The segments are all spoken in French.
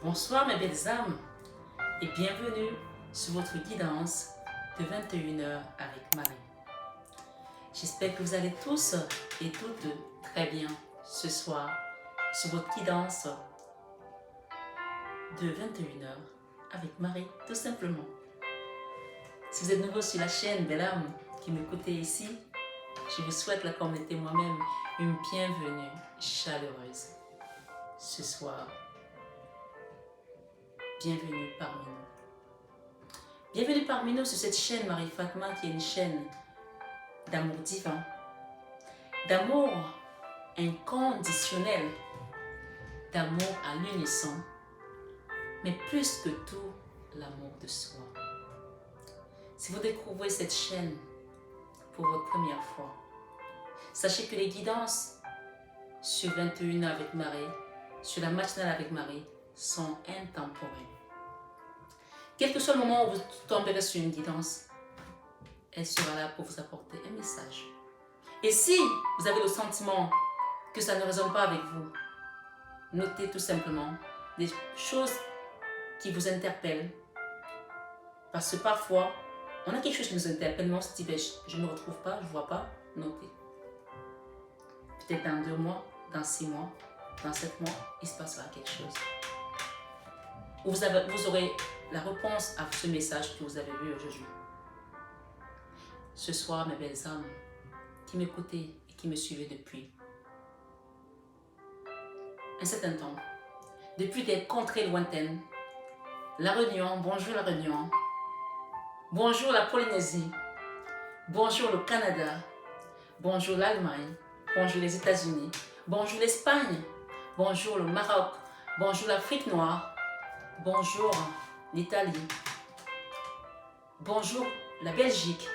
Bonsoir mes belles âmes et bienvenue sur votre guidance de 21h avec Marie. J'espère que vous allez tous et toutes très bien ce soir sur votre guidance de 21h avec Marie tout simplement. Si vous êtes nouveau sur la chaîne, belle âme qui m'écoutez ici, je vous souhaite, la communauté moi-même, une bienvenue chaleureuse ce soir. Bienvenue parmi nous. Bienvenue parmi nous sur cette chaîne Marie Fatma qui est une chaîne d'amour divin, d'amour inconditionnel, d'amour à l'unisson, mais plus que tout, l'amour de soi. Si vous découvrez cette chaîne pour votre première fois, sachez que les guidances sur 21 ans avec Marie, sur la matinale avec Marie, sont intemporelles. Quel que soit le moment où vous tomberez sur une guidance, elle sera là pour vous apporter un message. Et si vous avez le sentiment que ça ne résonne pas avec vous, notez tout simplement des choses qui vous interpellent. Parce que parfois, on a quelque chose qui nous interpelle, mais on se dit, je ne me retrouve pas, je ne vois pas, notez. Peut-être dans 2 mois, dans 6 mois, dans 7 mois, il se passera quelque chose. Vous aurez la réponse à ce message que vous avez vu aujourd'hui. Ce soir, mes belles âmes qui m'écoutez et qui me suivez depuis un certain temps, depuis des contrées lointaines, La Réunion, bonjour La Réunion, bonjour la Polynésie, bonjour le Canada, bonjour l'Allemagne, bonjour les États-Unis, bonjour l'Espagne, bonjour le Maroc, bonjour l'Afrique noire, bonjour l'Italie, bonjour la Belgique,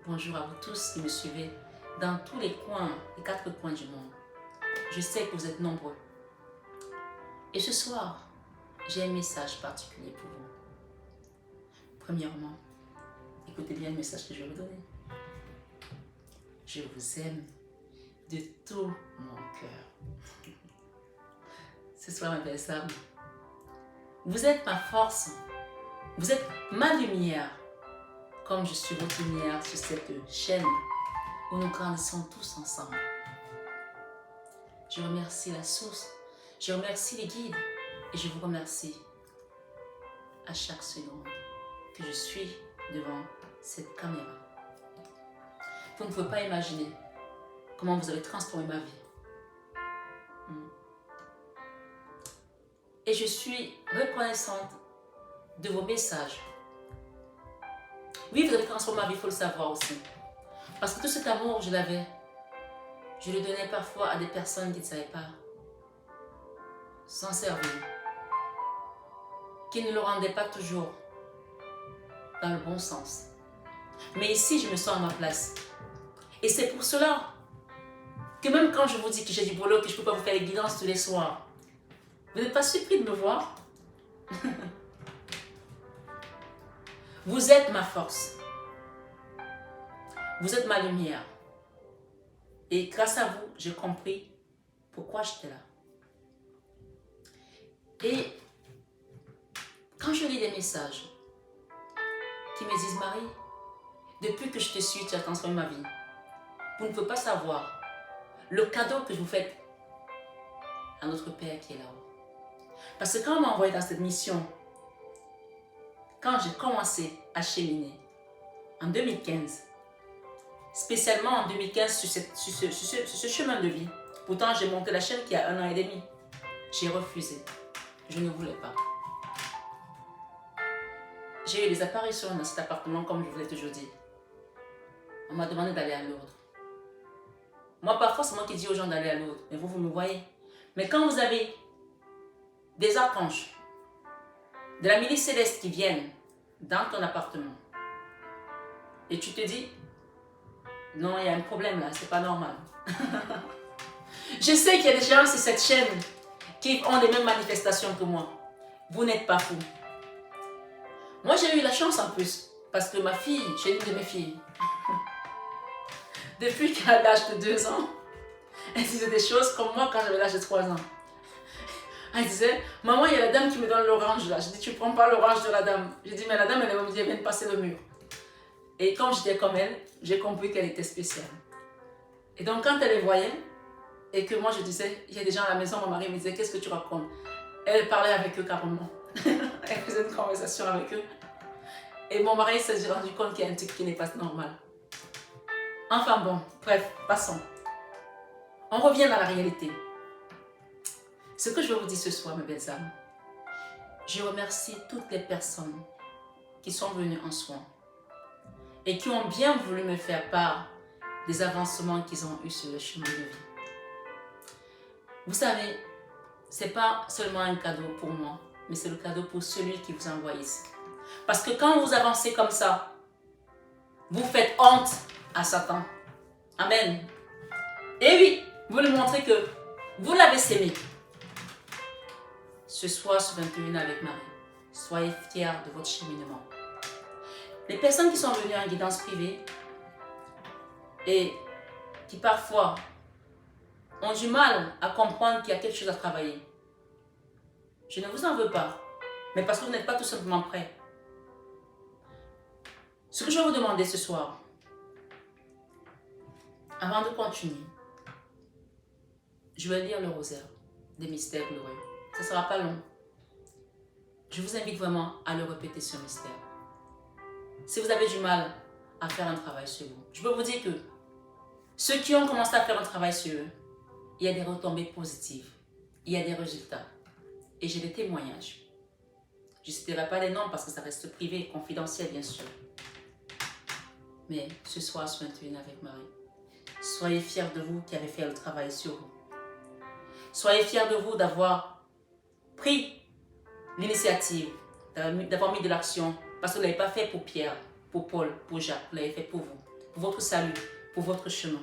bonjour à vous tous qui me suivez dans tous les coins, les 4 coins du monde. Je sais que vous êtes nombreux. Et ce soir, j'ai un message particulier pour vous. Premièrement, écoutez bien le message que je vais vous donner. Je vous aime de tout mon cœur. Ce soir, mes belles âmes, vous êtes ma force, vous êtes ma lumière, comme je suis votre lumière sur cette chaîne où nous grandissons tous ensemble. Je remercie la source, je remercie les guides et je vous remercie à chaque seconde que je suis devant cette caméra. Vous ne pouvez pas imaginer comment vous avez transformé ma vie. Et je suis reconnaissante de vos messages. Oui, vous avez transformé ma vie, il faut le savoir aussi. Parce que tout cet amour, je l'avais. Je le donnais parfois à des personnes qui ne savaient pas s'en servir. Qui ne le rendaient pas toujours dans le bon sens. Mais ici, je me sens à ma place. Et c'est pour cela que même quand je vous dis que j'ai du boulot, que je ne peux pas vous faire les guidances tous les soirs, vous n'êtes pas surpris de me voir? Vous êtes ma force. Vous êtes ma lumière. Et grâce à vous, j'ai compris pourquoi j'étais là. Et quand je lis des messages qui me disent, Marie, depuis que je te suis, tu as transformé ma vie. Vous ne pouvez pas savoir le cadeau que je vous faites à notre Père qui est là-haut. Parce que quand on m'a envoyé dans cette mission, quand j'ai commencé à cheminer en 2015, spécialement en 2015 sur ce chemin de vie, pourtant j'ai monté la chaîne qui a 1 an et demi, j'ai refusé, je ne voulais pas. J'ai eu des apparitions dans cet appartement comme je vous l'ai toujours dit. On m'a demandé d'aller à Lourdes. Moi parfois c'est moi qui dis aux gens d'aller à Lourdes, mais vous me voyez. Mais quand vous avez des archanges, de la milice céleste qui viennent dans ton appartement, et tu te dis, non, il y a un problème là, c'est pas normal. Je sais qu'il y a des gens sur cette chaîne qui ont les mêmes manifestations que moi. Vous n'êtes pas fous. Moi, j'ai eu la chance en plus, parce que ma fille, j'ai une de mes filles, depuis qu'elle a l'âge de 2 ans, elle disait des choses comme moi quand j'avais l'âge de 3 ans. Elle disait, maman, il y a la dame qui me donne l'orange là. Je dis, tu prends pas l'orange de la dame. Je dis, mais la dame, elle vient de passer le mur. Et comme j'étais comme elle, j'ai compris qu'elle était spéciale. Et donc, quand elle les voyait, et que moi je disais, il y a des gens à la maison, mon mari me disait, qu'est-ce que tu racontes? Elle parlait avec eux carrément. Elle faisait une conversation avec eux. Et mon mari s'est rendu compte qu'il y a un truc qui n'est pas normal. Enfin bon, bref, passons. On revient dans la réalité. Ce que je vais vous dire ce soir, mes belles âmes, je remercie toutes les personnes qui sont venues en soins et qui ont bien voulu me faire part des avancements qu'ils ont eus sur le chemin de vie. Vous savez, ce n'est pas seulement un cadeau pour moi, mais c'est le cadeau pour celui qui vous envoie ici. Parce que quand vous avancez comme ça, vous faites honte à Satan. Amen. Et oui, vous lui montrez que vous l'avez sémé. Ce soir, sur 21 avec Marie, soyez fiers de votre cheminement. Les personnes qui sont venues en guidance privée et qui parfois ont du mal à comprendre qu'il y a quelque chose à travailler, je ne vous en veux pas, mais parce que vous n'êtes pas tout simplement prêts. Ce que je vais vous demander ce soir, avant de continuer, je vais lire le rosaire des mystères glorieux. Ça ne sera pas long. Je vous invite vraiment à le répéter ce mystère. Si vous avez du mal à faire un travail sur vous, je peux vous dire que ceux qui ont commencé à faire un travail sur eux, il y a des retombées positives, il y a des résultats. Et j'ai des témoignages. Je ne citerai pas les noms parce que ça reste privé et confidentiel, bien sûr. Mais ce soir, sur 21 avec Marie, soyez fiers de vous qui avez fait le travail sur vous. Soyez fiers de vous d'avoir pris l'initiative, d'avoir mis de l'action, parce que vous ne l'avez pas fait pour Pierre, pour Paul, pour Jacques, vous l'avez fait pour vous, pour votre salut, pour votre chemin.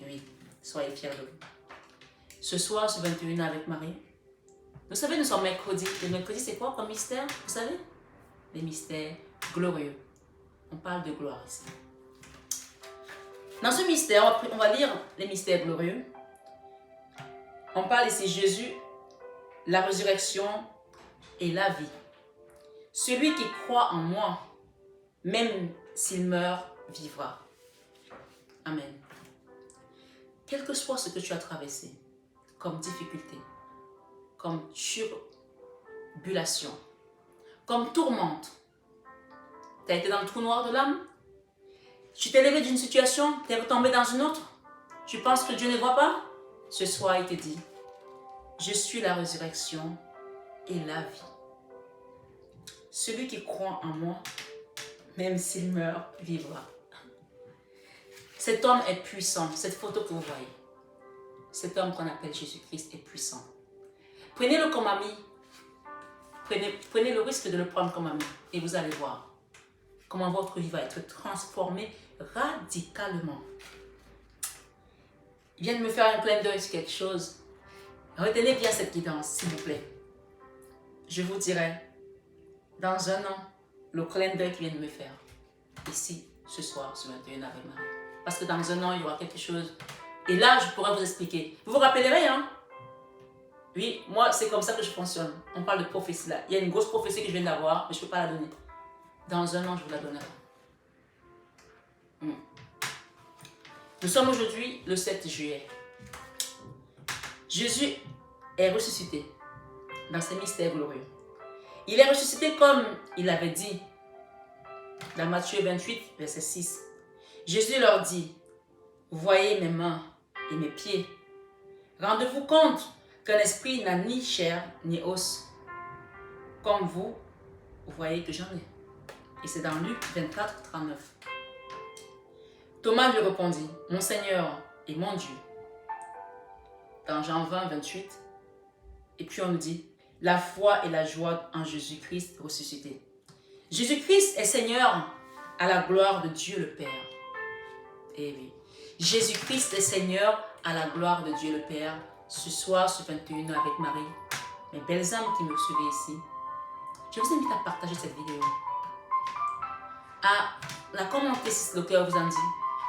Et oui, soyez fiers de vous. Ce soir, sur 21 avec Marie, vous savez, nous sommes mercredi. Le mercredi, c'est quoi comme mystère? Vous savez? Les mystères glorieux. On parle de gloire ici. Dans ce mystère, on va lire les mystères glorieux. On parle ici Jésus, la résurrection et la vie. Celui qui croit en moi, même s'il meurt, vivra. Amen. Quel que soit ce que tu as traversé comme difficulté, comme turbulation, comme tourmente, tu as été dans le trou noir de l'âme, tu t'es levé d'une situation, tu es retombé dans une autre, tu penses que Dieu ne voit pas? Ce soir, il te dit, je suis la résurrection et la vie. Celui qui croit en moi, même s'il meurt, vivra. Cet homme est puissant, cette photo que vous voyez. Cet homme qu'on appelle Jésus-Christ est puissant. Prenez-le comme ami. Prenez le risque de le prendre comme ami et vous allez voir comment votre vie va être transformée radicalement. Il vient de me faire un clin d'œil sur quelque chose. Retenez bien cette guidance, s'il vous plaît. Je vous dirai, dans un an, le clin d'œil qu'il vient de me faire. Ici, ce soir, sur 21 avec Marie. Parce que dans un an, il y aura quelque chose. Et là, je pourrai vous expliquer. Vous vous rappellerez, hein? Oui, moi, c'est comme ça que je fonctionne. On parle de prophétie là. Il y a une grosse prophétie que je viens d'avoir, mais je ne peux pas la donner. Dans un an, je vous la donnerai. Nous sommes aujourd'hui le 7 juillet. Jésus est ressuscité dans ces mystères glorieux. Il est ressuscité comme il avait dit dans Matthieu 28, verset 6. Jésus leur dit, voyez mes mains et mes pieds. Rendez-vous compte qu'un esprit n'a ni chair ni os. Comme vous voyez que j'en ai. Et c'est dans Luc 24, 39. Thomas lui répondit, mon Seigneur et mon Dieu. Dans Jean 20, 28. Et puis on nous dit, la foi et la joie en Jésus-Christ ressuscité. Jésus-Christ est Seigneur à la gloire de Dieu le Père. Eh oui. Jésus-Christ est Seigneur à la gloire de Dieu le Père. Ce soir, sur 21 avec Marie, mes belles âmes qui me suivent ici, je vous invite à partager cette vidéo, à la commenter si le cœur vous en dit,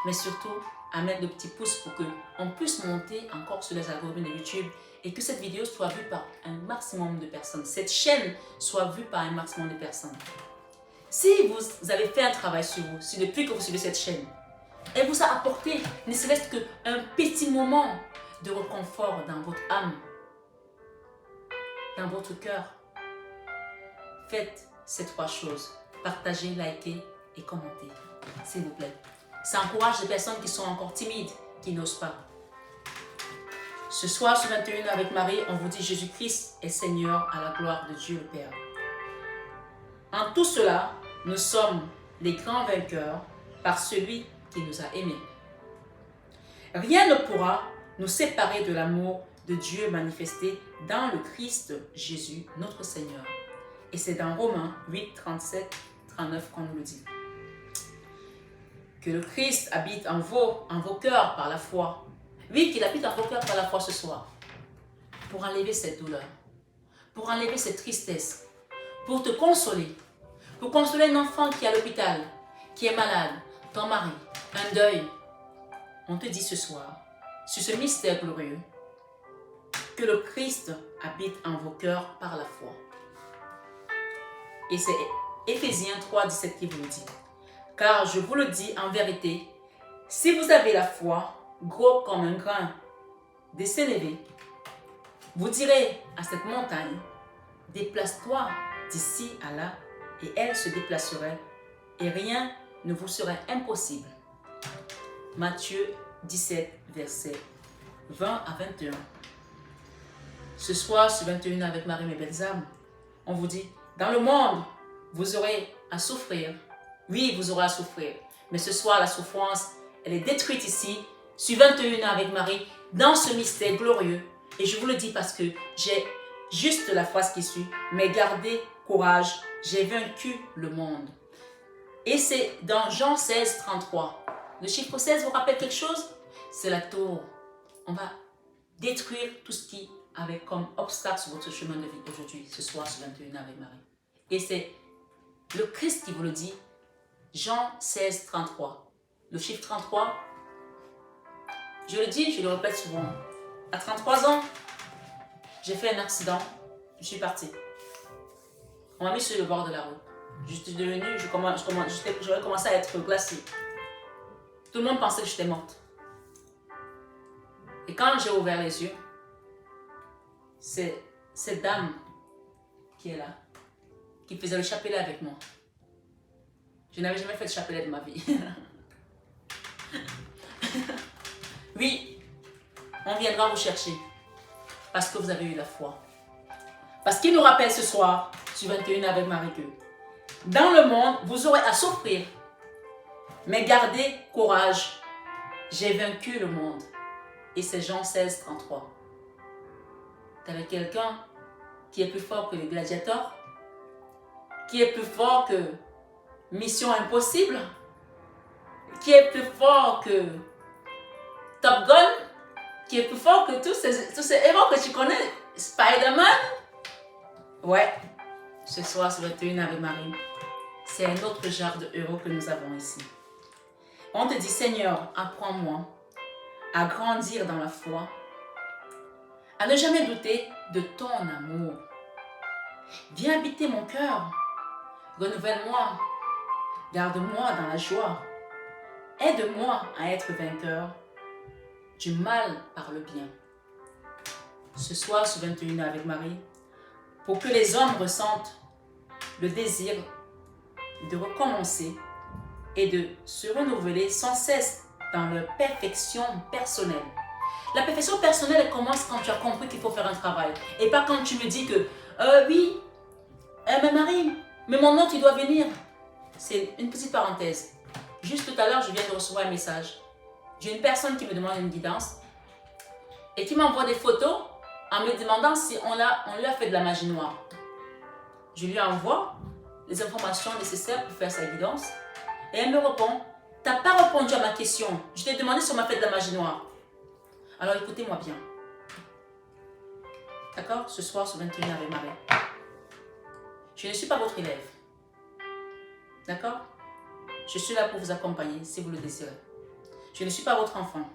mais surtout à mettre le petit pouce pour qu'on puisse monter encore sur les algorithmes de YouTube et que cette vidéo soit vue par un maximum de personnes. Cette chaîne soit vue par un maximum de personnes. Si vous avez fait un travail sur vous, depuis que vous suivez cette chaîne, elle vous a apporté ne serait-ce qu'un petit moment de réconfort dans votre âme, dans votre cœur, faites ces 3 choses. Partagez, likez et commentez, s'il vous plaît. Ça encourage les personnes qui sont encore timides, qui n'osent pas. Ce soir, sur 21 avec Marie, on vous dit Jésus-Christ est Seigneur à la gloire de Dieu le Père. En tout cela, nous sommes les grands vainqueurs par celui qui nous a aimés. Rien ne pourra nous séparer de l'amour de Dieu manifesté dans le Christ Jésus, notre Seigneur. Et c'est dans Romains 8, 37, 39 qu'on nous le dit. Que le Christ habite en vos cœurs par la foi. Oui, qu'il habite en vos cœurs par la foi ce soir. Pour enlever cette douleur. Pour enlever cette tristesse. Pour te consoler. Pour consoler un enfant qui est à l'hôpital, qui est malade, ton mari, un deuil. On te dit ce soir, sur ce mystère glorieux, que le Christ habite en vos cœurs par la foi. Et c'est Éphésiens 3, 17 qui vous le dit. Car je vous le dis en vérité, si vous avez la foi, gros comme un grain de sénévé, vous direz à cette montagne, déplace-toi d'ici à là, et elle se déplacerait, et rien ne vous serait impossible. Matthieu 17, versets 20 à 21. Ce soir, sur 21 avec Marie, mes belles âmes, on vous dit, dans le monde, vous aurez à souffrir. Oui, vous aurez à souffrir. Mais ce soir, la souffrance, elle est détruite ici, sur 21 avec Marie, dans ce mystère glorieux. Et je vous le dis parce que j'ai juste la phrase qui suit. Mais gardez courage, j'ai vaincu le monde. Et c'est dans Jean 16, 33. Le chiffre 16 vous rappelle quelque chose? C'est la tour. On va détruire tout ce qui avait comme obstacle sur votre chemin de vie aujourd'hui, ce soir, sur 21 avec Marie. Et c'est le Christ qui vous le dit. Jean 16, 33. Le chiffre 33, je le dis, je le répète souvent. À 33 ans, j'ai fait un accident, je suis partie. On m'a mis sur le bord de la route. J'étais devenue, j'aurais commencé à être glacée. Tout le monde pensait que j'étais morte. Et quand j'ai ouvert les yeux, c'est cette dame qui est là, qui faisait le chapelet avec moi. Je n'avais jamais fait de chapelet de ma vie. Oui, on viendra vous chercher parce que vous avez eu la foi. Parce qu'il nous rappelle ce soir, sur 21 avec Marie, que dans le monde, vous aurez à souffrir. Mais gardez courage. J'ai vaincu le monde. Et c'est Jean 16, 33. Tu avais quelqu'un qui est plus fort que les gladiateurs, qui est plus fort que Mission Impossible, qui est plus fort que Top Gun, qui est plus fort que tous ces héros que tu connais, Spider-Man. Ouais, ce soir, sur 21 avec Marie, c'est un autre genre de héros que nous avons ici. On te dit, Seigneur, apprends-moi à grandir dans la foi, à ne jamais douter de ton amour. Viens habiter mon cœur, renouvelle-moi, garde-moi dans la joie, aide-moi à être vainqueur du mal par le bien. Ce soir, sur 21 avec Marie, pour que les hommes ressentent le désir de recommencer et de se renouveler sans cesse dans leur perfection personnelle. La perfection personnelle, elle commence quand tu as compris qu'il faut faire un travail. Et pas quand tu me dis que, oui, mais Marie, mais mon autre, il doit venir. C'est une petite parenthèse. Juste tout à l'heure, je viens de recevoir un message. J'ai une personne qui me demande une guidance et qui m'envoie des photos en me demandant si on lui a fait de la magie noire. Je lui envoie les informations nécessaires pour faire sa guidance et elle me répond, tu n'as pas répondu à ma question. Je t'ai demandé si on m'a fait de la magie noire. Alors écoutez-moi bien. D'accord? Ce soir, sur 21 avec Marie. Je ne suis pas votre élève. D'accord? Je suis là pour vous accompagner si vous le désirez. Je ne suis pas votre enfant.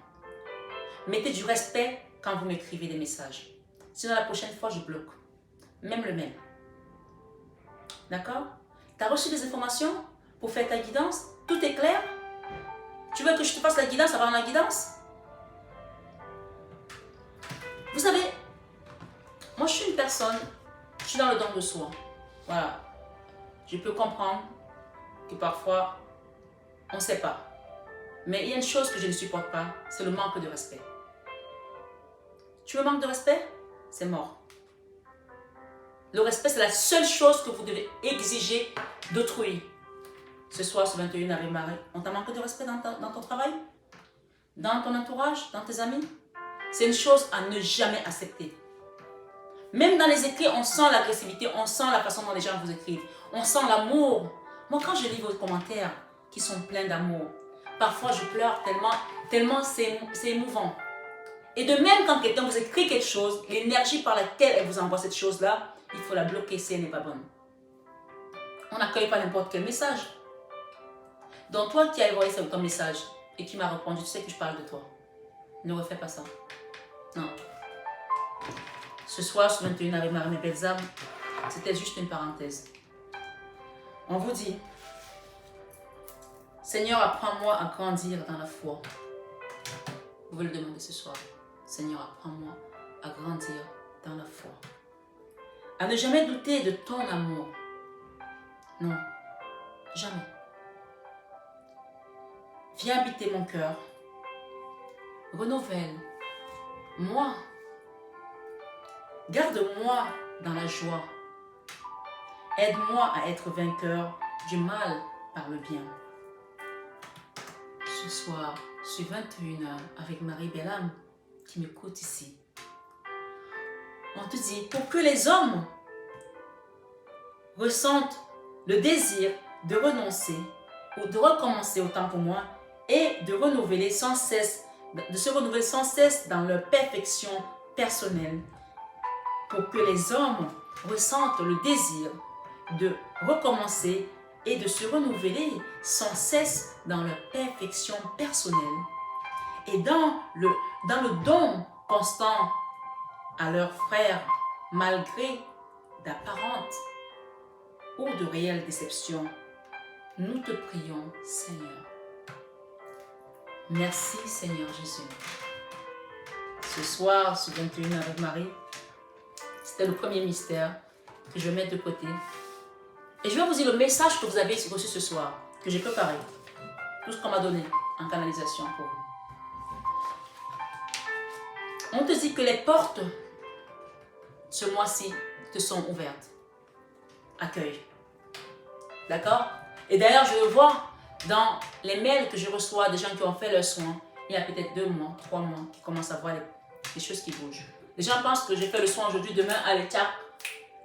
Mettez du respect quand vous m'écrivez des messages. Sinon, la prochaine fois, je bloque. Même le mail. D'accord? Tu as reçu des informations pour faire ta guidance? Tout est clair? Tu veux que je te fasse la guidance avant la guidance? Vous savez, moi je suis une personne, je suis dans le don de soi. Voilà. Je peux comprendre que parfois, on ne sait pas. Mais il y a une chose que je ne supporte pas, c'est le manque de respect. Tu me manques de respect? C'est mort. Le respect, c'est la seule chose que vous devez exiger d'autrui. Ce soir, ce 21 avec Marie, on t'a manqué de respect dans ton travail? Dans ton entourage? Dans tes amis? C'est une chose à ne jamais accepter. Même dans les écrits, on sent l'agressivité, on sent la façon dont les gens vous écrivent. On sent l'amour. Moi, quand je lis vos commentaires qui sont pleins d'amour, parfois je pleure tellement c'est émouvant. Et de même, quand quelqu'un vous écrit quelque chose, l'énergie par laquelle elle vous envoie cette chose-là, il faut la bloquer si elle n'est pas bonne. On n'accueille pas n'importe quel message. Donc toi qui as envoyé ton message et qui m'a répondu, tu sais que je parle de toi. Ne refais pas ça. Non. Ce soir, ce 21 avec Marie, mes belles âmes, c'était juste une parenthèse. On vous dit, Seigneur, apprends-moi à grandir dans la foi. Vous pouvez le demander ce soir. Seigneur, apprends-moi à grandir dans la foi. À ne jamais douter de ton amour. Non, jamais. Viens habiter mon cœur. Renouvelle-moi. Garde-moi dans la joie. Aide-moi à être vainqueur du mal par le bien. Ce soir, sur 21h, avec Marie Belle-Âme qui m'écoute ici, on te dit, pour que les hommes ressentent le désir de renoncer ou de recommencer autant pour moi et de renouveler sans cesse, de se renouveler sans cesse dans leur perfection personnelle, pour que les hommes ressentent le désir de recommencer et de se renouveler sans cesse dans leur perfection personnelle et dans le don constant à leurs frères malgré d'apparentes ou de réelles déceptions. Nous te prions, Seigneur. Merci, Seigneur Jésus. Ce soir, ce 21 avec Marie, c'était le premier mystère que je vais mettre de côté. Et je vais vous dire le message que vous avez reçu ce soir, que j'ai préparé. Tout ce qu'on m'a donné en canalisation pour vous. On te dit que les portes, ce mois-ci, te sont ouvertes. Accueille. D'accord? Et d'ailleurs, je le vois dans les mails que je reçois des gens qui ont fait leurs soins. Il y a peut-être 2 mois, 3 mois, qui commencent à voir les choses qui bougent. Les gens pensent que j'ai fait le soin aujourd'hui, demain, allez, tchac,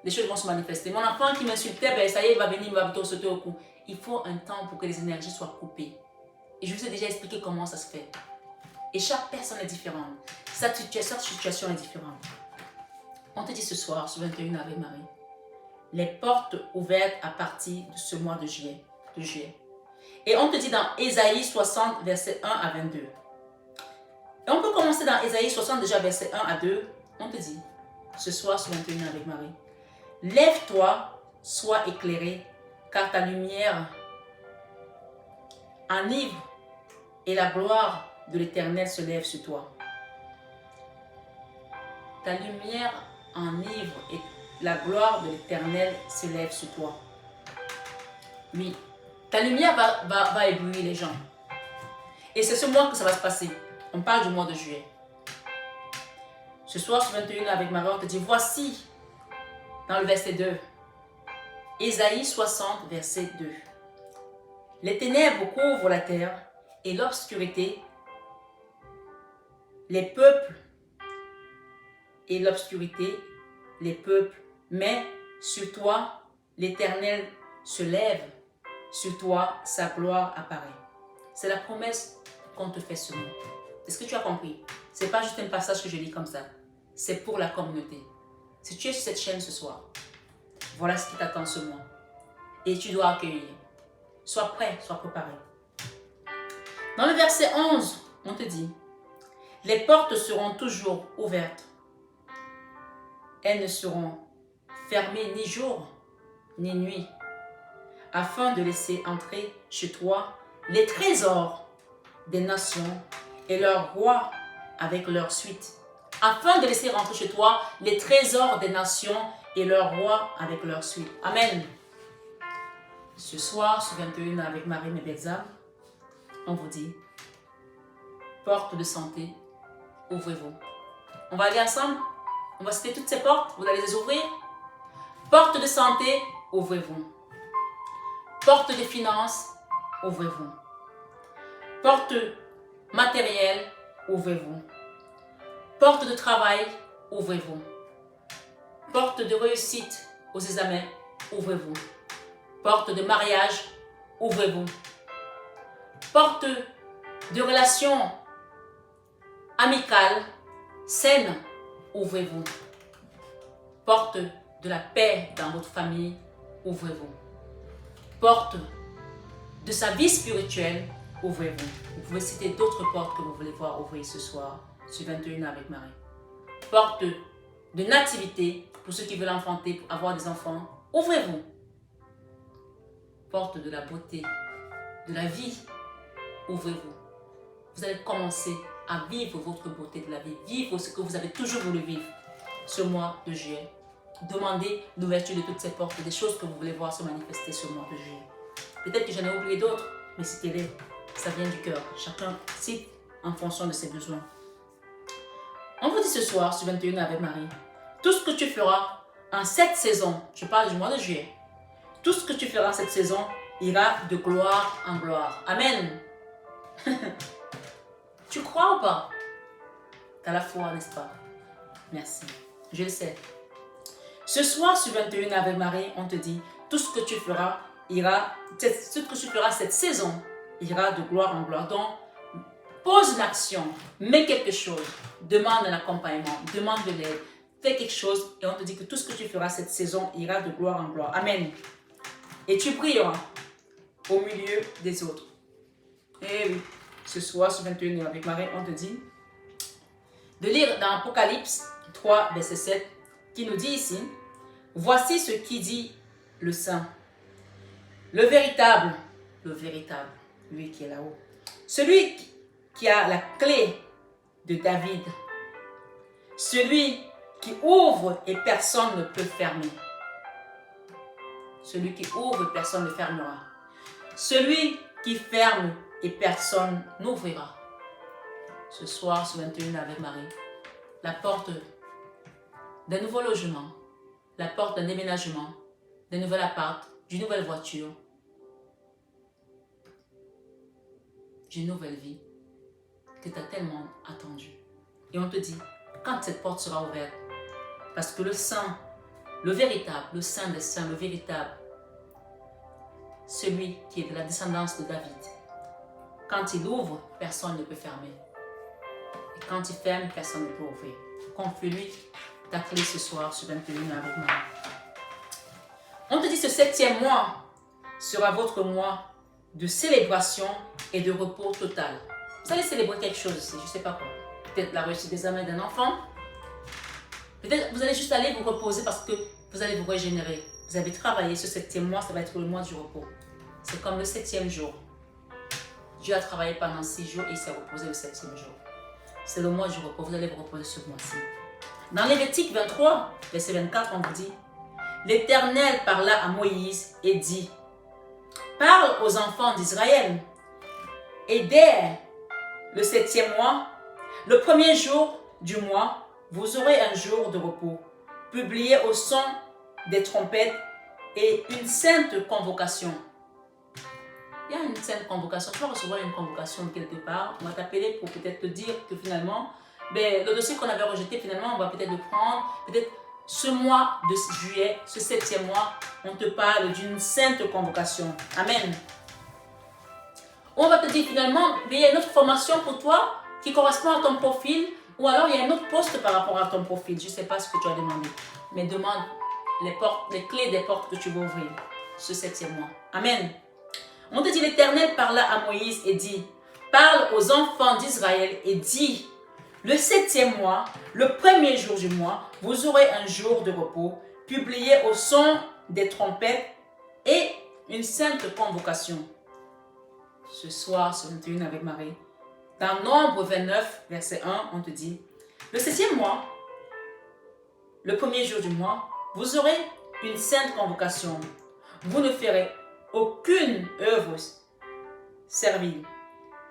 les choses vont se manifester. Mon enfant qui m'insultait, ben, ça y est, il va venir, il va plutôt sauter au cou. Il faut un temps pour que les énergies soient coupées. Et je vous ai déjà expliqué comment ça se fait. Et chaque personne est différente. Chaque situation est différente. On te dit ce soir, ce 21 avec Marie, les portes ouvertes à partir de ce mois de juillet. Et on te dit dans Ésaïe 60, verset 1 à 22. Et on peut commencer dans Ésaïe 60, déjà verset 1 à 2. On te dit, ce soir, ce 21 avec Marie, lève-toi, sois éclairé, car ta lumière enivre et la gloire de l'Éternel se lève sur toi. Ta lumière enivre et la gloire de l'Éternel se lève sur toi. Oui, ta lumière va éblouir les gens. Et c'est ce mois que ça va se passer. On parle du mois de juillet. Ce soir, ce 21 avec Marie, on te dit, voici, dans le verset 2, Ésaïe 60, verset 2. Les ténèbres couvrent la terre et l'obscurité, les peuples et l'obscurité, les peuples. Mais sur toi, l'Éternel se lève, sur toi, sa gloire apparaît. C'est la promesse qu'on te fait ce mois. Est-ce que tu as compris? Ce n'est pas juste un passage que je lis comme ça. C'est pour la communauté. Si tu es sur cette chaîne ce soir, voilà ce qui t'attend ce mois. Et tu dois accueillir. Sois prêt, sois préparé. Dans le verset 11, On te dit, les portes seront toujours ouvertes. Elles ne seront fermées ni jour ni nuit, afin de laisser entrer chez toi les trésors des nations et leurs rois avec leur suite. Afin de laisser rentrer chez toi les trésors des nations et leurs rois avec leur suite. Amen. Ce soir, sur 21 avec Marie Mebelza, on vous dit, porte de santé, ouvrez-vous. On va aller ensemble. On va citer toutes ces portes. Vous allez les ouvrir. Porte de santé, ouvrez-vous. Porte de finances, ouvrez-vous. Porte matérielle, ouvrez-vous. Porte de travail, ouvrez-vous. Porte de réussite aux examens, ouvrez-vous. Porte de mariage, ouvrez-vous. Porte de relation amicale, saine, ouvrez-vous. Porte de la paix dans votre famille, ouvrez-vous. Porte de sa vie spirituelle, ouvrez-vous. Vous pouvez citer d'autres portes que vous voulez voir ouvrir ce soir sur 21 avec Marie. Porte de nativité pour ceux qui veulent enfanter, pour avoir des enfants, ouvrez-vous. Porte de la beauté, de la vie, ouvrez-vous. Vous allez commencer à vivre votre beauté de la vie, vivre ce que vous avez toujours voulu vivre ce mois de juillet. Demandez l'ouverture de toutes ces portes, des choses que vous voulez voir se manifester ce mois de juillet. Peut-être que j'en ai oublié d'autres, mais citez-les. Ça vient du cœur. Chacun cite en fonction de ses besoins. On vous dit ce soir, sur 21 avec Marie, tout ce que tu feras en cette saison, je parle du mois de juillet, tout ce que tu feras en cette saison ira de gloire en gloire. Amen. Tu crois ou pas? Tu as la foi, n'est-ce pas? Merci. Je le sais. Ce soir, sur 21 avec Marie, on te dit, tout ce que tu feras cette saison ira de gloire en gloire. Donc, pose une action, mets quelque chose, demande un accompagnement, demande de l'aide, fais quelque chose et on te dit que tout ce que tu feras cette saison ira de gloire en gloire. Amen. Et tu brilleras au milieu des autres. Et oui, ce soir, sur 21 avec Marie, on te dit de lire dans Apocalypse 3, verset 7, qui nous dit ici, voici ce qui dit le Saint, le véritable, lui qui est là-haut, celui qui a la clé de David, celui qui ouvre et personne ne peut fermer. Celui qui ouvre et personne ne fermera. Celui qui ferme et personne n'ouvrira. Ce soir, sur 21 avec Marie, la porte d'un nouveau logement, la porte d'un déménagement, d'un nouvel appart, d'une nouvelle voiture, d'une nouvelle vie que tu as tellement attendu. Et on te dit, quand cette porte sera ouverte, parce que le Saint, le véritable, le Saint des Saints, le véritable, celui qui est de la descendance de David, quand il ouvre, personne ne peut fermer. Et quand il ferme, personne ne peut ouvrir. Confie-lui ta clé ce soir sur 21 avec moi. On te dit ce 7e mois sera votre mois de célébration et de repos total. Vous allez célébrer quelque chose ici, je ne sais pas quoi. Peut-être la réussite des examens d'un enfant. Peut-être vous allez juste aller vous reposer parce que vous allez vous régénérer. Vous avez travaillé ce 7e mois, ça va être le mois du repos. C'est comme le 7e jour. Dieu a travaillé pendant 6 jours et il s'est reposé le 7e jour. C'est le mois du repos, vous allez vous reposer ce mois-ci. Dans Lévitique 23, verset 24, on vous dit, l'Éternel parla à Moïse et dit, parle aux enfants d'Israël et dès le 7e mois, le 1er jour du mois, vous aurez un jour de repos, publié au son des trompettes et une sainte convocation. Il y a une sainte convocation. Tu vas recevoir une convocation quelque part. On va t'appeler pour peut-être te dire que finalement, le dossier qu'on avait rejeté, finalement, on va peut-être le prendre. Peut-être ce mois de juillet, ce 7e mois, on te parle d'une sainte convocation. Amen. On va te dire finalement, il y a une autre formation pour toi qui correspond à ton profil. Ou alors il y a un autre poste par rapport à ton profil. Je ne sais pas ce que tu as demandé. Mais demande les clés des portes que tu vas ouvrir ce 7e mois. Amen. On te dit, l'Éternel parla à Moïse et dit, parle aux enfants d'Israël et dit, le 7e mois, le premier jour du mois, vous aurez un jour de repos, publié au son des trompettes et une sainte convocation. Ce soir, sur 21 avec Marie, dans Nombre 29, verset 1, on te dit, le 7e mois, le premier jour du mois, vous aurez une sainte convocation. Vous ne ferez aucune œuvre servile.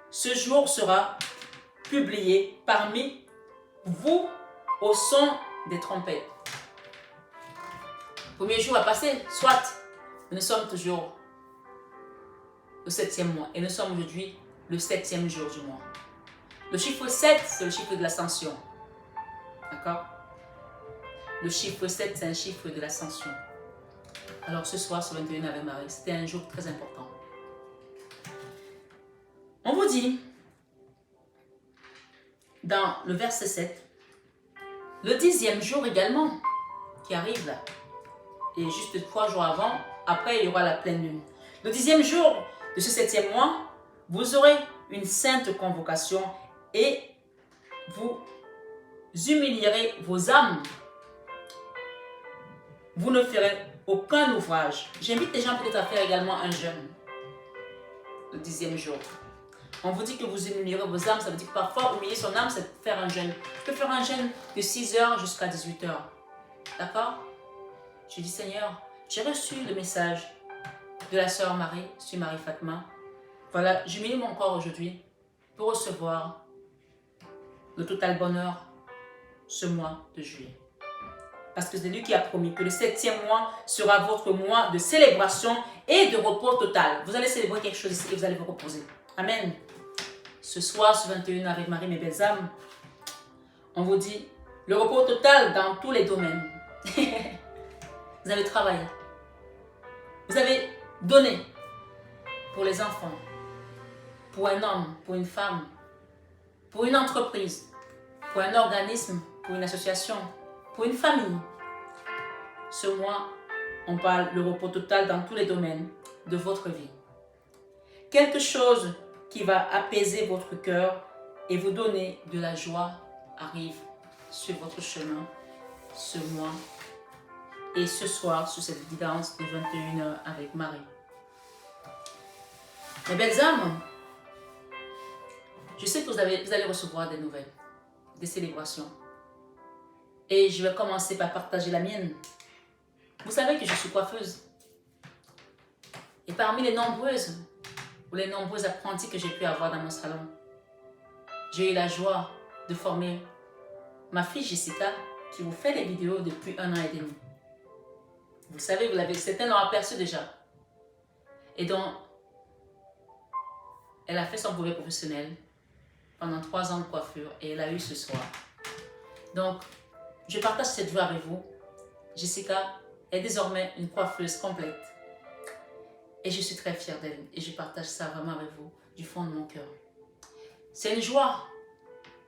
Ce jour sera publié parmi vous au son des trompettes. Le premier jour a passé, soit nous sommes toujours le 7e mois et nous sommes aujourd'hui le 7e jour du mois. Le chiffre 7, c'est le chiffre de l'ascension. D'accord? Le chiffre 7, c'est un chiffre de l'ascension. Alors ce soir, sur 21 avec Marie, c'était un jour très important. On vous dit, dans le verset 7, le 10e jour également, qui arrive là, et juste 3 jours avant, après il y aura la pleine lune. Le 10e jour de ce 7e mois, vous aurez une sainte convocation et vous humilierez vos âmes. Vous ne ferez aucun ouvrage. J'invite les gens peut-être à faire également un jeûne le 10e jour. On vous dit que vous humilierez vos âmes, ça veut dire que parfois humilier son âme, c'est faire un jeûne. Tu peux faire un jeûne de 6h jusqu'à 18h. D'accord? Je dis, Seigneur, j'ai reçu le message de la sœur Marie, sur Marie Fatma. Voilà, j'humilie mon corps aujourd'hui pour recevoir le total bonheur ce mois de juillet. Parce que c'est lui qui a promis que le 7e mois sera votre mois de célébration et de repos total. Vous allez célébrer quelque chose ici et vous allez vous reposer. Amen. Ce soir, sur 21 avec Marie, mes belles âmes, on vous dit le repos total dans tous les domaines. Vous avez travaillé. Vous avez donné pour les enfants, pour un homme, pour une femme, pour une entreprise, pour un organisme, pour une association, pour une famille. Ce mois, on parle le repos total dans tous les domaines de votre vie. Quelque chose qui va apaiser votre cœur et vous donner de la joie arrive sur votre chemin ce mois et ce soir sur cette guidance de 21h avec Marie. Mes belles âmes, je sais que vous allez recevoir des nouvelles, des célébrations. Et je vais commencer par partager la mienne. Vous savez que je suis coiffeuse. Et parmi les nombreuses ou les nombreux apprentis que j'ai pu avoir dans mon salon, j'ai eu la joie de former ma fille Jessica qui vous fait des vidéos depuis 1 an et demi. Vous le savez, certains l'ont aperçu déjà. Et donc, elle a fait son brevet professionnel pendant 3 ans de coiffure et elle a eu ce soir. Donc, je partage cette joie avec vous. Jessica est désormais une coiffeuse complète. Et je suis très fière d'elle. Et je partage ça vraiment avec vous, du fond de mon cœur. C'est une joie.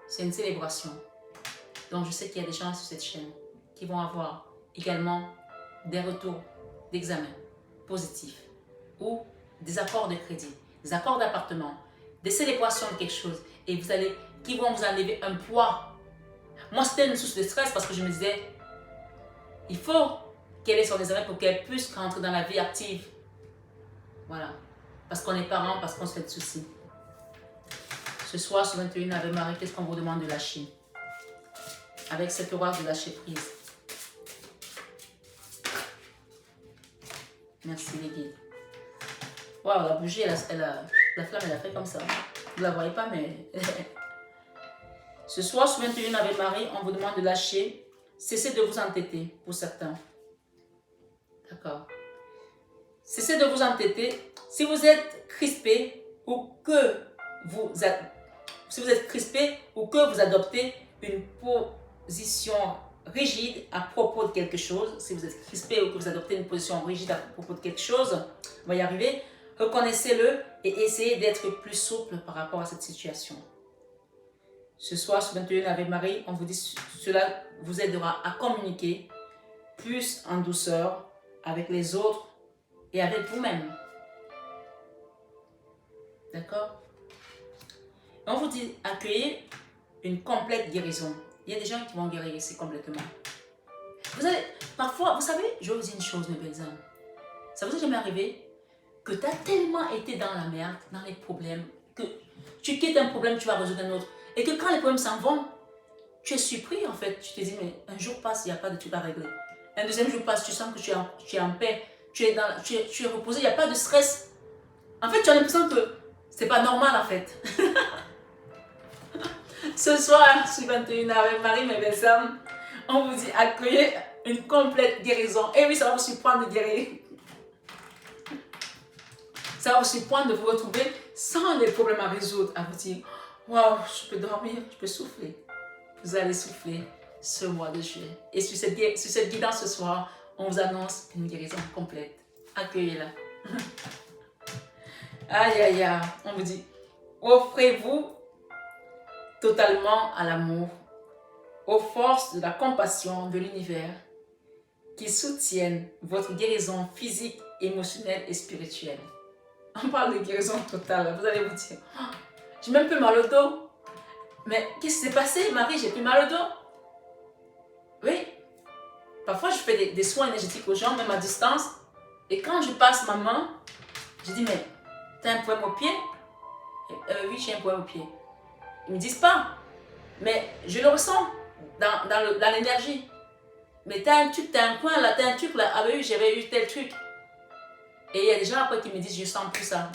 C'est une célébration. Donc, je sais qu'il y a des gens sur cette chaîne qui vont avoir également des retours d'examen positifs ou des accords de crédit, des accords d'appartement, des célébrations de quelque chose et qui vont vous enlever un poids. Moi, c'était une source de stress parce que je me disais, il faut qu'elle ait son examen pour qu'elle puisse rentrer dans la vie active. Voilà. Parce qu'on est parents, parce qu'on se fait de soucis. Ce soir, sur 21 avec Marie, qu'est-ce qu'on vous demande de lâcher? Avec cette horreur de lâcher prise. Merci les guides. Waouh, la bougie, la flamme, elle a fait comme ça. Vous ne la voyez pas, mais... Ce soir, sur 21 avec Marie, on vous demande de lâcher. Cessez de vous entêter, pour certains. D'accord. Cessez de vous entêter. Si vous êtes crispé ou que vous adoptez une position rigide à propos de quelque chose, si vous êtes crispé ou que vous adoptez une position rigide à propos de quelque chose, on va y arriver, reconnaissez-le et essayez d'être plus souple par rapport à cette situation. Ce soir, sur 21 avec Marie, on vous dit cela vous aidera à communiquer plus en douceur avec les autres et avec vous-même. D'accord? On vous dit, accueillez une complète guérison. Il y a des gens qui vont guérir ici complètement. Vous allez, parfois, vous savez, je vais vous dire une chose, mes belles âmes. Ça vous est jamais arrivé que tu as tellement été dans la merde, dans les problèmes, que tu quittes un problème, tu vas résoudre un autre. Et que quand les problèmes s'en vont, tu es surpris en fait. Tu te dis, mais un jour passe, il n'y a pas de truc à régler. Un deuxième jour passe, tu sens que tu es en paix, tu es reposé, il n'y a pas de stress. En fait, tu as l'impression que c'est pas normal en fait. Ce soir, sur 21h avec Marie, mes belles âmes, on vous dit accueillez une complète guérison. Et oui, ça va vous surprendre de guérir. Ça va vous surprendre de vous retrouver sans les problèmes à résoudre, à vous dire waouh, je peux dormir, je peux souffler. Vous allez souffler ce mois de juillet. Et sur cette guidance ce soir, on vous annonce une guérison complète. Accueillez-la. Aïe, aïe, aïe. On vous dit, offrez-vous totalement à l'amour, aux forces de la compassion de l'univers qui soutiennent votre guérison physique, émotionnelle et spirituelle. On parle de guérison totale. Vous allez vous dire, oh, j'ai même plus mal au dos. Mais qu'est-ce qui s'est passé, Marie? J'ai plus mal au dos. Oui. Parfois, je fais des soins énergétiques aux gens, même à distance. Et quand je passe ma main, je dis, mais t'as un problème au pied? Oui, j'ai un problème au pied. Ils ne me disent pas. Mais je le ressens dans l'énergie. Mais t'as un truc, t'as un coin là, t'as un truc là. Ah oui, j'avais eu tel truc. Et il y a des gens après qui me disent, je sens plus ça.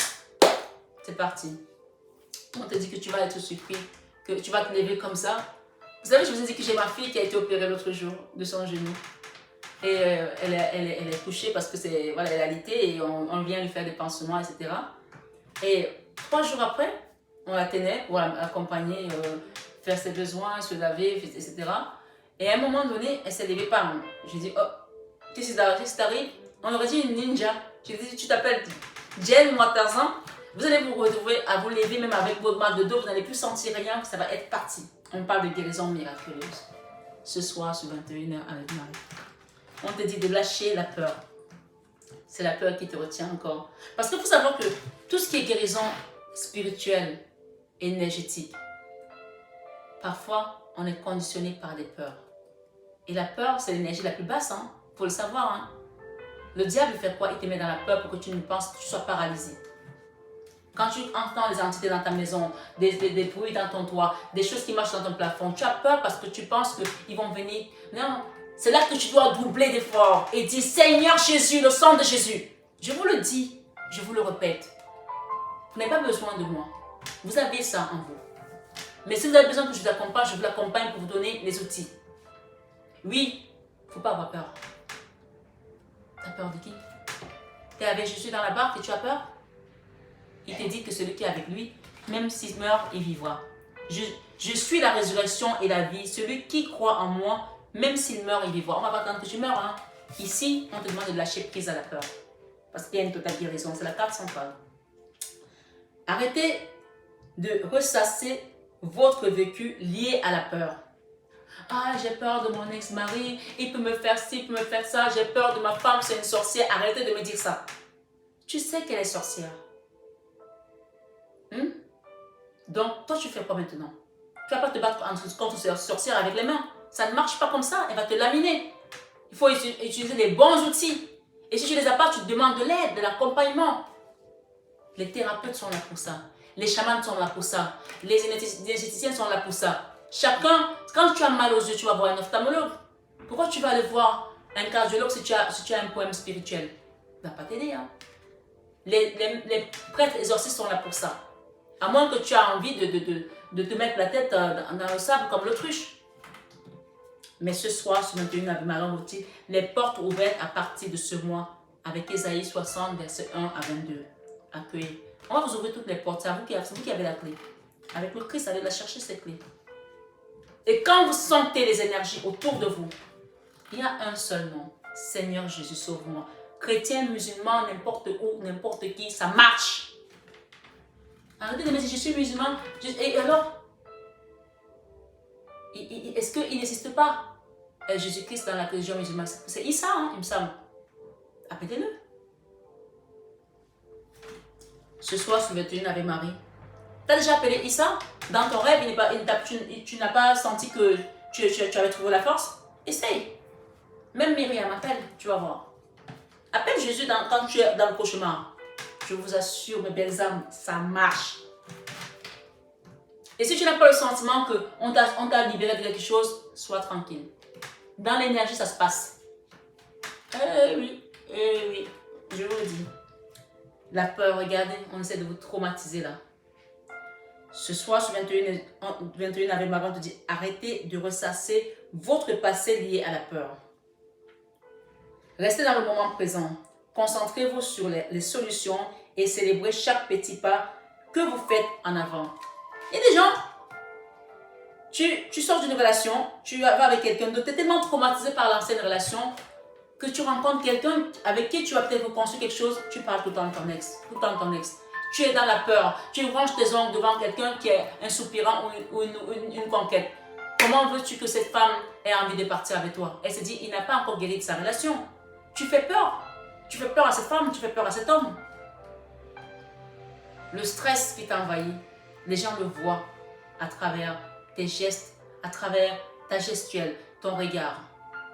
C'est parti. On te dit que tu vas être surpris, que tu vas te lever comme ça. Vous savez, je vous ai dit que j'ai ma fille qui a été opérée l'autre jour de son genou. Et elle est couchée parce que c'est, voilà, elle a alité et on vient lui faire des pansements, etc. Et 3 jours après, on la tenait pour l'accompagner, faire ses besoins, se laver, etc. Et à un moment donné, elle s'est levée par moi. Je dis, oh, qu'est-ce qui t'arrive? On aurait dit une ninja. Je lui ai dit, tu t'appelles Jen Moitazan. Vous allez vous retrouver à vous lever, même avec votre mal de dos, vous n'allez plus sentir rien, ça va être parti. On parle de guérison miraculeuse. Ce soir, sur 21h avec Marie. On te dit de lâcher la peur. C'est la peur qui te retient encore. Parce qu'il faut savoir que tout ce qui est guérison spirituelle, énergétique, parfois, on est conditionné par des peurs. Et la peur, c'est l'énergie la plus basse, hein. Faut le savoir, hein. Le diable fait quoi? Il te met dans la peur pour que tu ne penses que tu sois paralysé. Quand tu entends les entités dans ta maison, des bruits dans ton toit, des choses qui marchent dans ton plafond, tu as peur parce que tu penses qu'ils vont venir. Non, c'est là que tu dois doubler d'efforts et dire, Seigneur Jésus, le sang de Jésus. Je vous le dis, je vous le répète. Vous n'avez pas besoin de moi. Vous avez ça en vous. Mais si vous avez besoin que je vous accompagne, je vous l'accompagne pour vous donner les outils. Oui, il ne faut pas avoir peur. Tu as peur de qui? Tu es avec Jésus dans la barque et tu as peur? Il te dit que celui qui est avec lui, même s'il meurt, il vivra. Je suis la résurrection et la vie. Celui qui croit en moi, même s'il meurt, il vivra. On va pas attendre que tu meurs. Hein. Ici, on te demande de lâcher prise à la peur. Parce qu'il y a une totale guérison. C'est la carte centrale. Arrêtez de ressasser votre vécu lié à la peur. Ah, j'ai peur de mon ex-mari. Il peut me faire ci, il peut me faire ça. J'ai peur de ma femme, c'est une sorcière. Arrêtez de me dire ça. Tu sais qu'elle est sorcière. Donc, toi, tu fais quoi maintenant? Tu ne vas pas te battre contre cette sorcière avec les mains. Ça ne marche pas comme ça. Elle va te laminer. Il faut utiliser les bons outils. Et si tu ne les as pas, tu te demandes de l'aide, de l'accompagnement. Les thérapeutes sont là pour ça. Les chamans sont là pour ça. Les énergéticiens sont là pour ça. Chacun, quand tu as mal aux yeux, tu vas voir un ophtalmologue. Pourquoi tu vas aller voir un cardiologue si tu as un problème spirituel? Il ne va pas t'aider. Hein? Les prêtres exorcistes sont là pour ça. À moins que tu aies envie de te mettre la tête dans le sable comme l'autruche. Mais ce soir, sur 21 avec Marie, les portes ouvertes à partir de ce mois, avec Ésaïe 60, verset 1 à 22. Accueillez. On va vous ouvrir toutes les portes. C'est vous qui avez la clé. Avec le Christ, allez la chercher, cette clé. Et quand vous sentez les énergies autour de vous, il y a un seul nom. Seigneur Jésus, sauve-moi. Chrétien, musulman, n'importe où, n'importe qui, ça marche. Arrêtez de me dire, je suis musulman. Et alors, est-ce qu'il n'existe pas Jésus-Christ dans la religion musulmane? C'est Issa, hein, il me semble. Appelez-le. Ce soir, sur 21 avec Marie. T'as déjà appelé Issa? Dans ton rêve, tu n'as pas senti que tu avais trouvé la force? Essaye. Même Myriam, appelle, tu vas voir. Appelle Jésus quand tu es dans le cauchemar. Je vous assure, mes belles âmes, ça marche. Et si tu n'as pas le sentiment qu'on t'a libéré de quelque chose, sois tranquille. Dans l'énergie, ça se passe. Eh oui, je vous le dis. La peur, regardez, on essaie de vous traumatiser là. Ce soir, sur 21 avec Marie, on te dit, arrêtez de ressasser votre passé lié à la peur. Restez dans le moment présent. Concentrez-vous sur les solutions et célébrez chaque petit pas que vous faites en avant. Il y a des gens, tu sors d'une relation, tu vas avec quelqu'un d'autre, tu es tellement traumatisé par l'ancienne relation que tu rencontres quelqu'un avec qui tu vas peut-être reconstruire quelque chose, tu parles tout le temps de ton ex, Tu es dans la peur, tu ranges tes ongles devant quelqu'un qui est un soupirant ou une conquête. Comment veux-tu que cette femme ait envie de partir avec toi? Elle se dit, il n'a pas encore guéri de sa relation. Tu fais peur. Tu fais peur à cette femme, tu fais peur à cet homme. Le stress qui t'envahit, les gens le voient à travers tes gestes, à travers ta gestuelle, ton regard.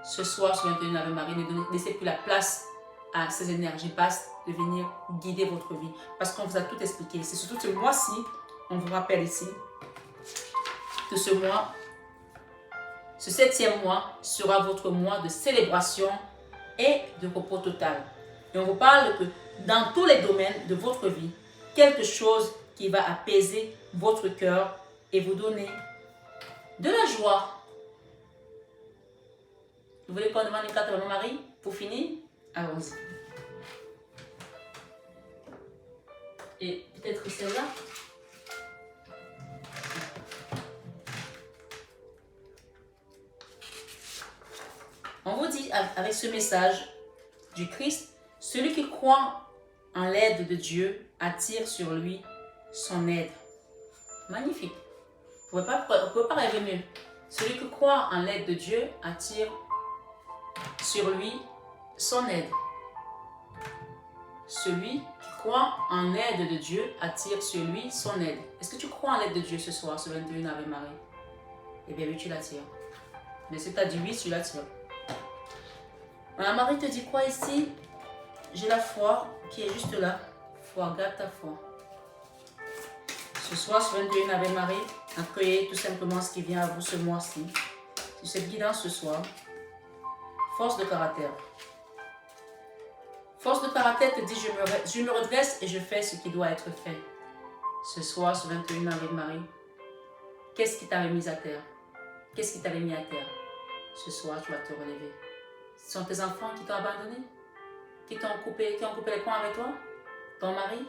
Ce soir, sur 21 Ave Marie, ne laissez plus la place à ces énergies basses de venir guider votre vie. Parce qu'on vous a tout expliqué. C'est surtout ce mois-ci, on vous rappelle ici, que ce mois, ce 7e mois sera votre mois de célébration et de repos total. Et on vous parle que dans tous les domaines de votre vie, quelque chose qui va apaiser votre cœur et vous donner de la joie. Vous voulez qu'on demande une carte à mon mari pour finir? Allons-y. Et peut-être celle-là. On vous dit avec ce message du Christ, celui qui croit en l'aide de Dieu attire sur lui son aide. Magnifique. Vous ne pouvez pas rêver mieux. Celui qui croit en l'aide de Dieu attire sur lui son aide. Celui qui croit en l'aide de Dieu attire sur lui son aide. Est-ce que tu crois en l'aide de Dieu ce soir, ce 21 Ave Marie? Eh bien oui, tu l'attires. Mais si tu as dit oui, tu l'attires. Marie te dit quoi ici? J'ai la foi qui est juste là. Foi, garde ta foi. Ce soir, sur 21 Ave Marie, accueillez tout simplement ce qui vient à vous ce mois-ci. C'est cette guidance ce soir. Force de caractère. Force de caractère te dit, je me redresse et je fais ce qui doit être fait. Ce soir, sur 21 Ave Marie, qu'est-ce qui t'avait mis à terre? Qu'est-ce qui t'avait mis à terre? Ce soir, tu vas te relever. Ce sont tes enfants qui t'ont abandonné? Qui ont coupé les ponts avec toi? Ton mari?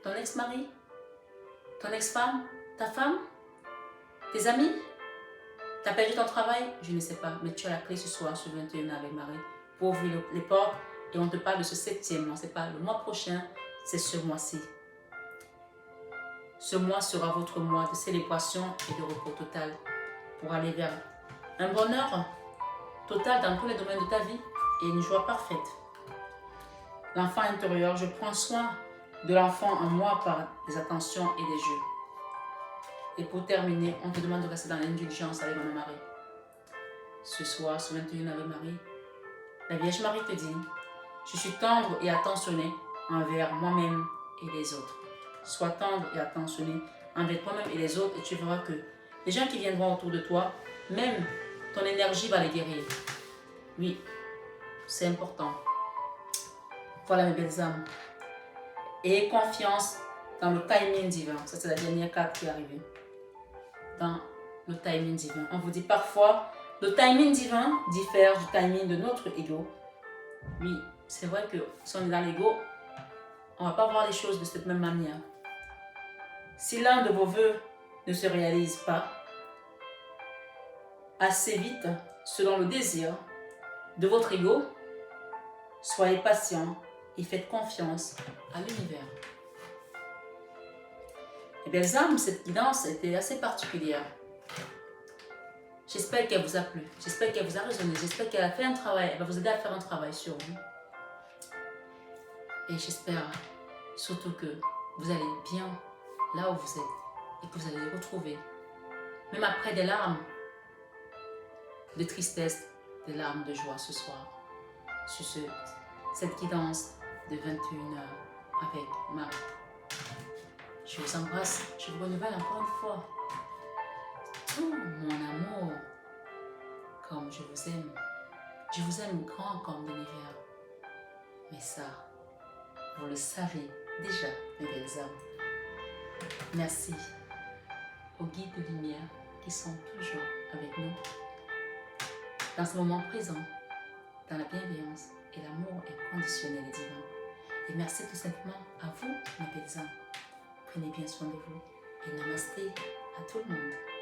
Ton ex-mari? Ton ex-femme? Ta femme? Tes amis? T'as perdu ton travail? Je ne sais pas, mais tu as la clé ce soir sur 21 avec Marie pour ouvrir les portes et on te parle de ce 7e mois. C'est pas le mois prochain, c'est ce mois-ci. Ce mois sera votre mois de célébration et de repos total pour aller vers un bonheur total dans tous les domaines de ta vie et une joie parfaite. L'enfant intérieur, je prends soin de l'enfant en moi par des attentions et des jeux. Et pour terminer, on te demande de rester dans l'indulgence avec Maman Marie. Ce soir, sur 21 Ave Marie, la Vierge Marie te dit, je suis tendre et attentionné envers moi-même et les autres. Sois tendre et attentionné envers toi-même et les autres et tu verras que les gens qui viendront autour de toi, même ton énergie va les guérir. Oui, c'est important. Voilà mes belles âmes. Et confiance dans le timing divin. Ça, c'est la dernière carte qui est arrivée. Dans le timing divin. On vous dit parfois, le timing divin diffère du timing de notre ego. Oui, c'est vrai que si on est dans l'ego, on ne va pas voir les choses de cette même manière. Si l'un de vos vœux ne se réalise pas assez vite, selon le désir de votre ego, soyez patient et faites confiance à l'univers. Et bien, les âmes, cette guidance était assez particulière. J'espère qu'elle vous a plu, j'espère qu'elle vous a résonné, j'espère qu'elle a fait un travail, elle va vous aider à faire un travail sur vous. Et j'espère surtout que vous allez bien là où vous êtes. et que vous allez les retrouver. Même après des larmes de tristesse, des larmes de joie ce soir. Sur cette guidance de 21h avec Marie. Je vous embrasse, je vous renouvelle encore une fois tout mon amour comme je vous aime. Je vous aime grand comme l'univers. Mais ça, vous le savez déjà, mes belles âmes. Merci aux guides de lumière qui sont toujours avec nous dans ce moment présent, dans la bienveillance et l'amour inconditionnel et divin. Et merci tout simplement à vous, mes belles âmes. Prenez bien soin de vous et namasté à tout le monde.